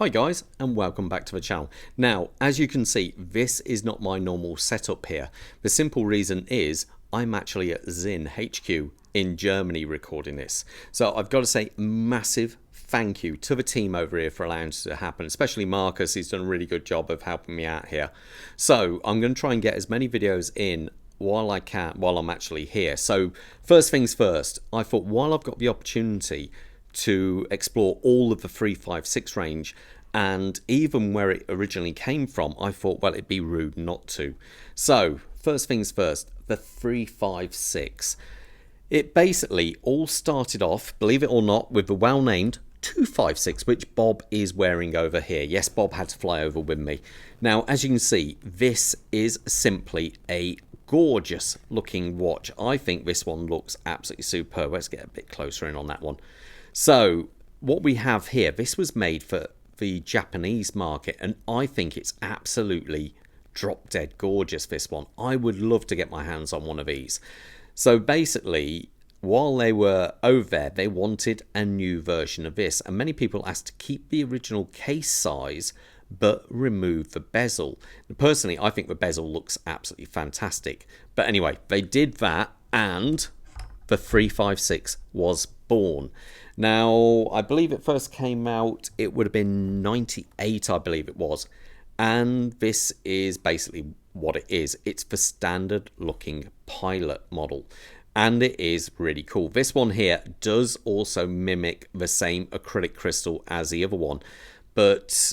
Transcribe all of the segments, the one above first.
Hi guys, and welcome back to the channel. Now, as you can see, this is not my normal setup here. The simple reason is I'm actually at Sinn HQ in Germany recording this. So I've got to say massive thank you to the team over here for allowing this to happen, especially Marcus. He's done a really good job of helping me out here. So I'm going to try and get as many videos in while I can, while I'm actually here. So first things first, I thought while I've got the opportunity to explore all of the 356 range, and even where it originally came from, I thought, well, it'd be rude not to. So first things first, the 356. It basically all started off, believe it or not, with the well-named 256, which Bob is wearing over here. Yes, Bob had to fly over with me. Now, as you can see, this is simply a gorgeous looking watch. I think this one looks absolutely superb. Let's get a bit closer in on that one. So what we have here, this was made for the Japanese market, and I think it's absolutely drop dead gorgeous, this one. I would love to get my hands on one of these. So basically, while they were over there, they wanted a new version of this, and many people asked to keep the original case size but remove the bezel. And personally, I think the bezel looks absolutely fantastic. But anyway, they did that, and the 356 was born. Now, I believe it first came out, it would have been 98, I believe it was. And this is basically what it is. It's the standard looking pilot model. And it is really cool. This one here does also mimic the same acrylic crystal as the other one. But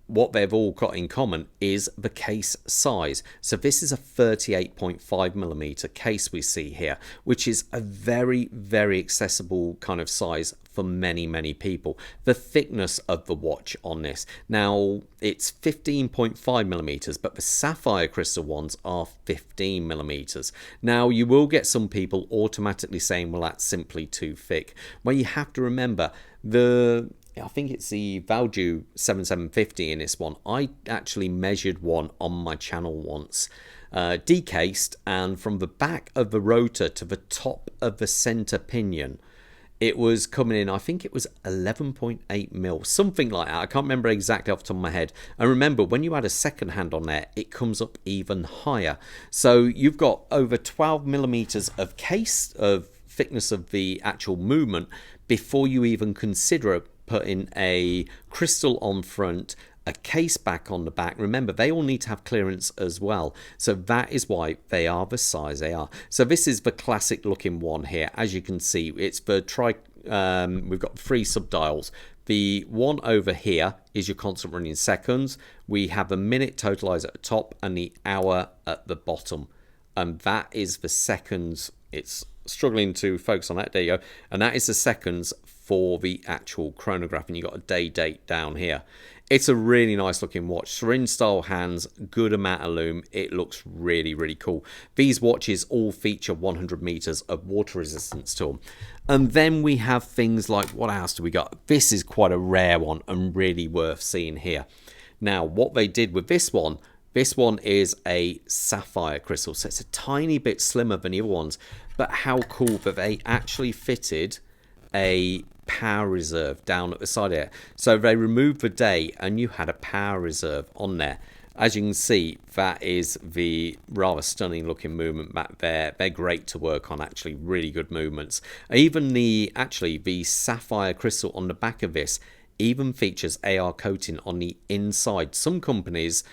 what they've all got in common is the case size. So this is a 38.5mm case we see here, which is a very, very accessible kind of size for many people. The thickness of the watch on this, now it's 15.5mm, but the sapphire crystal ones are 15mm. Now you will get some people automatically saying, well, that's simply too thick. Well, you have to remember I think it's the Value 7750 in this one. I actually measured one on my channel once, decased, and from the back of the rotor to the top of the center pinion, it was coming in, I think it was 11.8 mil, something like that. I can't remember exactly off the top of my head. And remember, when you add a second hand on there, it comes up even higher. So you've got over 12mm of case of thickness of the actual movement before you even consider putting a crystal on front, a case back on the back. Remember, they all need to have clearance as well. So that is why they are the size they are. So this is the classic looking one here. As you can see, it's the we've got 3 subdials. The one over here is your constant running seconds. We have the minute totalizer at the top and the hour at the bottom. And that is the seconds. It's struggling to focus on that. There you go. And that is the seconds for the actual chronograph, and you got a day date down here. It's a really nice looking watch. Syringe style hands, good amount of lume. It looks really cool. These watches all feature 100 meters of water resistance to them. And then we have things like, what else do we got? This is quite a rare one and really worth seeing here. Now, what they did with this one is a sapphire crystal, so it's a tiny bit slimmer than the other ones, but how cool that they actually fitted a power reserve down at the side of it. So they removed the day and you had a power reserve on there. As you can see, that is the rather stunning looking movement back there. They're great to work on, actually, really good movements. Even the sapphire crystal on the back of this even features AR coating on the inside. Some companies,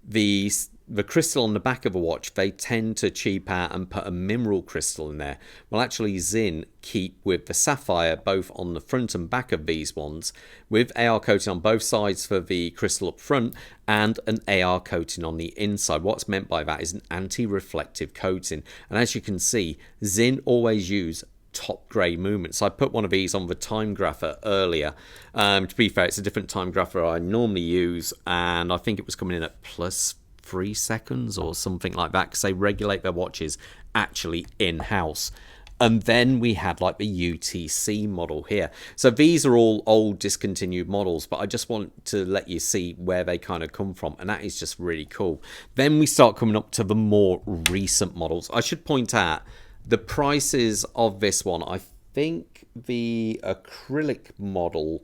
the crystal on the back of a watch, they tend to cheap out and put a mineral crystal in there. Well, actually, Sinn keep with the sapphire both on the front and back of these ones, with AR coating on both sides for the crystal up front and an AR coating on the inside. What's meant by that is an anti-reflective coating. And as you can see, Sinn always use top grade movements. I put one of these on the time grapher earlier. To be fair, it's a different time grapher I normally use, and I think it was coming in at plus 3 seconds or something like that, because they regulate their watches actually in-house. And then we had like the UTC model here. So these are all old discontinued models, but I just want to let you see where they kind of come from, and that is just really cool. Then we start coming up to the more recent models. I should point out the prices of this one. I think the acrylic model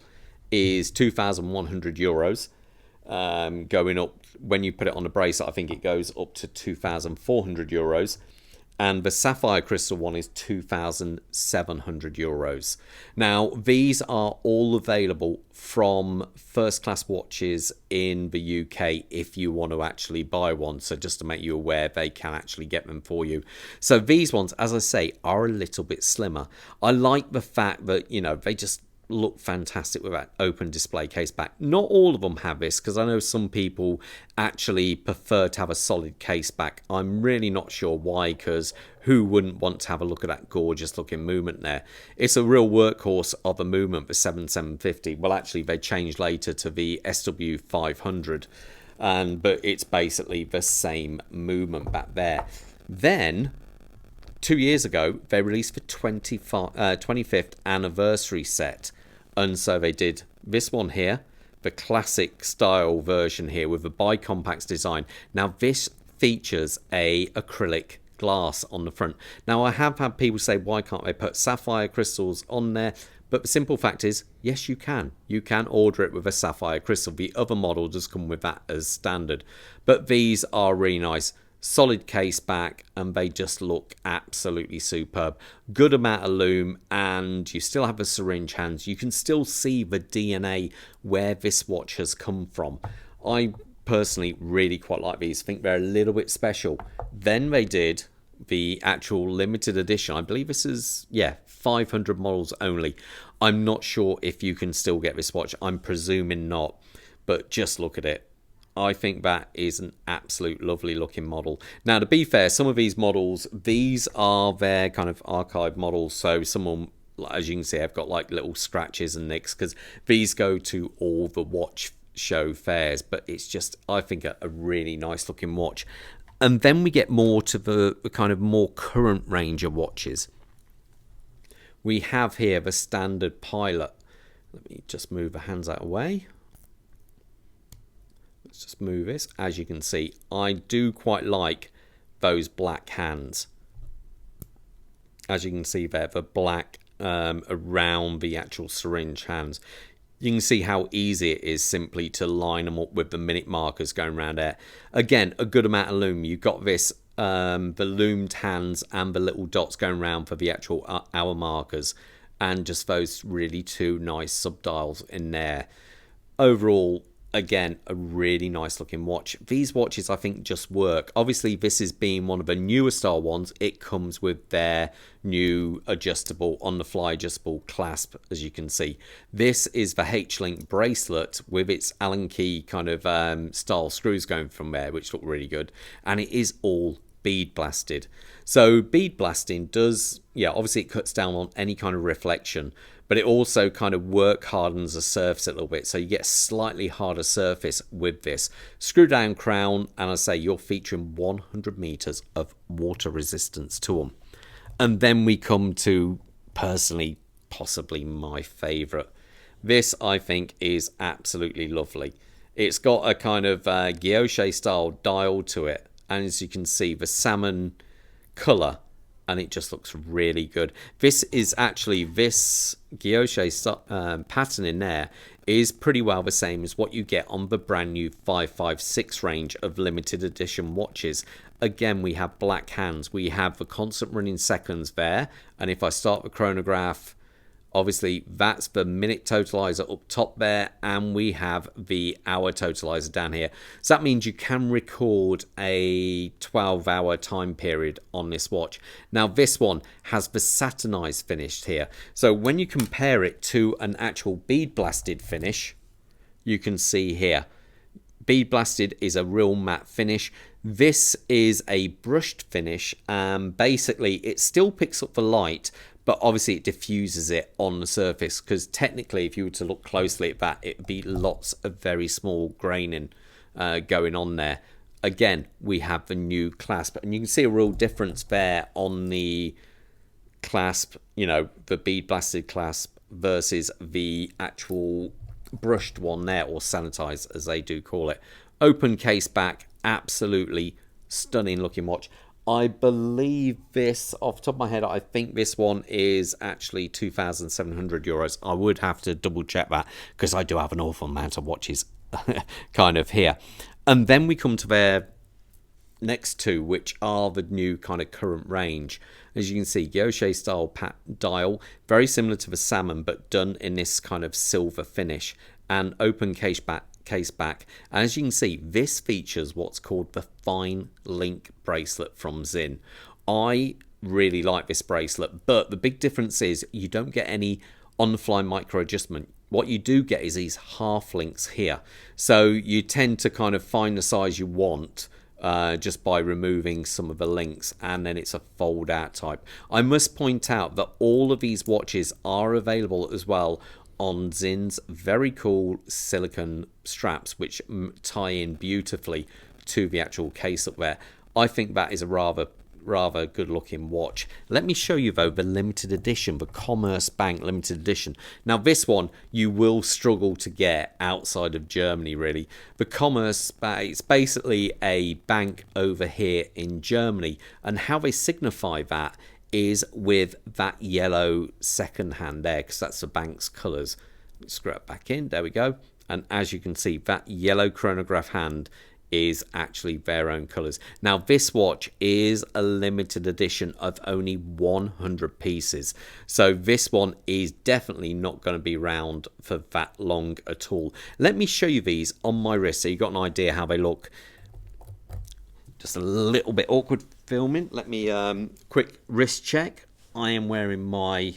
is €2,100. Going up, when you put it on a bracelet, I think it goes up to €2,400. And the sapphire crystal one is €2,700. Now, these are all available from first class watches in the UK if you want to actually buy one. So just to make you aware, they can actually get them for you. So these ones, as I say, are a little bit slimmer. I like the fact that, you know, they just look fantastic with that open display case back. Not all of them have this, because I know some people actually prefer to have a solid case back. I'm really not sure why, because who wouldn't want to have a look at that gorgeous looking movement there? It's a real workhorse of a movement, the 7750. Well, actually they changed later to the SW500, but it's basically the same movement back there. Then 2 years ago they released the 25th anniversary set. And so they did this one here, the classic style version here with the bicompax design. Now this features a acrylic glass on the front. Now I have had people say, why can't they put sapphire crystals on there? But the simple fact is, yes, you can. You can order it with a sapphire crystal. The other model does come with that as standard. But these are really nice. Solid case back, and they just look absolutely superb. Good amount of lume, and you still have the syringe hands. You can still see the DNA where this watch has come from. I personally really quite like these. I think they're a little bit special. Then they did the actual limited edition. I believe this is, 500 models only. I'm not sure if you can still get this watch. I'm presuming not, but just look at it. I think that is an absolute lovely looking model. Now, to be fair, some of these models, these are their kind of archive models. So some of them, as you can see, have got like little scratches and nicks, because these go to all the watch show fairs. But it's just, I think, a really nice looking watch. And then we get more to the kind of more current range of watches. We have here the standard Pilot. Let me just move the hands out of the way. Let's just move this. As you can see, I do quite like those black hands. As you can see there, the black around the actual syringe hands. You can see how easy it is simply to line them up with the minute markers going around there. Again, a good amount of lume. You've got this, the loomed hands and the little dots going around for the actual hour markers. And just those really two nice subdials in there. Overall, again, a really nice looking watch. These watches, I think, just work. Obviously, this is being one of the newer style ones. It comes with their new adjustable, on-the-fly adjustable clasp, as you can see. This is the H-Link bracelet with its Allen key kind of style screws going from there, which look really good. And it is all bead blasted. So bead blasting does, obviously it cuts down on any kind of reflection, but it also kind of work hardens the surface a little bit, so you get a slightly harder surface with this. Screw down crown, and I say you're featuring 100 meters of water resistance to them. And then we come to, personally, possibly my favorite. This, I think, is absolutely lovely. It's got a kind of guilloche style dial to it, and as you can see, the salmon color, and it just looks really good. This is actually, this guilloche pattern in there is pretty well the same as what you get on the brand new 556 range of limited edition watches. Again, we have black hands. We have the constant running seconds there. And if I start the chronograph, obviously that's the minute totalizer up top there, and we have the hour totalizer down here. So that means you can record a 12-hour time period on this watch. Now this one has the Saturnized finish here. So when you compare it to an actual bead blasted finish, you can see here, bead blasted is a real matte finish. This is a brushed finish. Basically it still picks up the light, but obviously it diffuses it on the surface, because technically if you were to look closely at that, it would be lots of very small graining going on there. Again, we have the new clasp, and you can see a real difference there on the clasp, the bead blasted clasp versus the actual brushed one there, or sanitized as they do call it. Open case back, absolutely stunning looking watch. I believe this, off the top of my head, I think this one is actually €2,700. I would have to double check that because I do have an awful amount of watches kind of here. And then we come to their next two, which are the new kind of current range. As you can see, Guilloche style dial, very similar to the Salmon, but done in this kind of silver finish, and open case back. And as you can see, this features what's called the Fine Link bracelet from Sinn. I really like this bracelet, but the big difference is you don't get any on-the-fly micro adjustment. What you do get is these half links here, so you tend to kind of find the size you want just by removing some of the links, and then it's a fold out type. I must point out that all of these watches are available as well on Sinn's very cool silicone straps, which tie in beautifully to the actual case up there. I think that is a rather good looking watch. Let me show you though the limited edition, the Commerce Bank limited edition. Now this one you will struggle to get outside of Germany really. The Commerce Bank, it's basically a bank over here in Germany, and how they signify that is with that yellow second hand there, because that's the bank's colours. Screw it back in, there we go. And as you can see, that yellow chronograph hand is actually their own colours. Now this watch is a limited edition of only 100 pieces, so this one is definitely not going to be around for that long at all. Let me show you these on my wrist so you've got an idea how they look. Just a little bit awkward filming. Let me quick wrist check. I am wearing my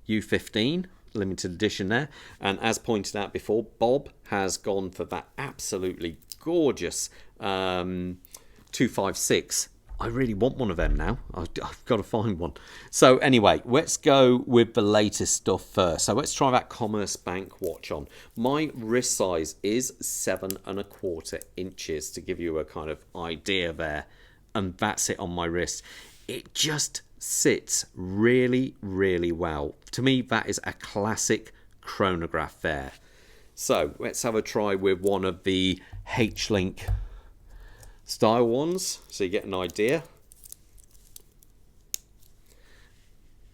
U15 limited edition there, and as pointed out before, Bob has gone for that absolutely gorgeous 256. I really want one of them now. I've got to find one. So anyway, let's go with the latest stuff first. So let's try that Commerce Bank watch on. My wrist size is 7¼ inches to give you a kind of idea there. And that's it on my wrist. It just sits really, really well. To me, that is a classic chronograph there. So let's have a try with one of the H-Link style ones, so you get an idea.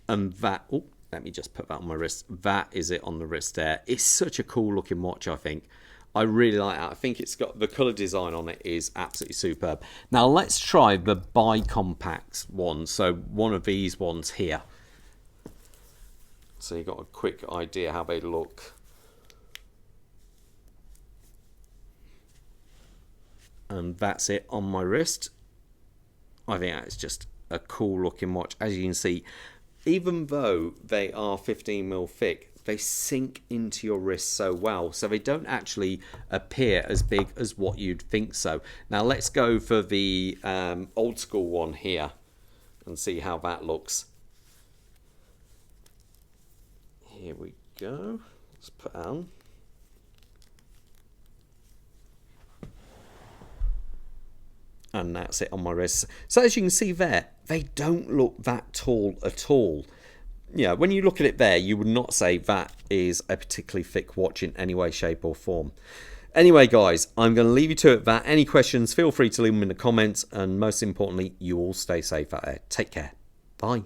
And that, oh, let me just put that on my wrist. That is it on the wrist there. It's such a cool looking watch, I think. I really like that. I think it's got the colour design on it is absolutely superb. Now let's try the bi-compact one. So one of these ones here. So you got a quick idea how they look. And that's it on my wrist. I think that's just a cool looking watch. As you can see, even though they are 15mm thick, they sink into your wrist so well, so they don't actually appear as big as what you'd think so. Now let's go for the old school one here and see how that looks. Here we go. Let's put on. And that's it on my wrist. So as you can see there, they don't look that tall at all. Yeah, when you look at it there, you would not say that is a particularly thick watch in any way, shape or form. Anyway, guys, I'm going to leave you to it. That any questions, feel free to leave them in the comments. And most importantly, you all stay safe out there. Take care. Bye.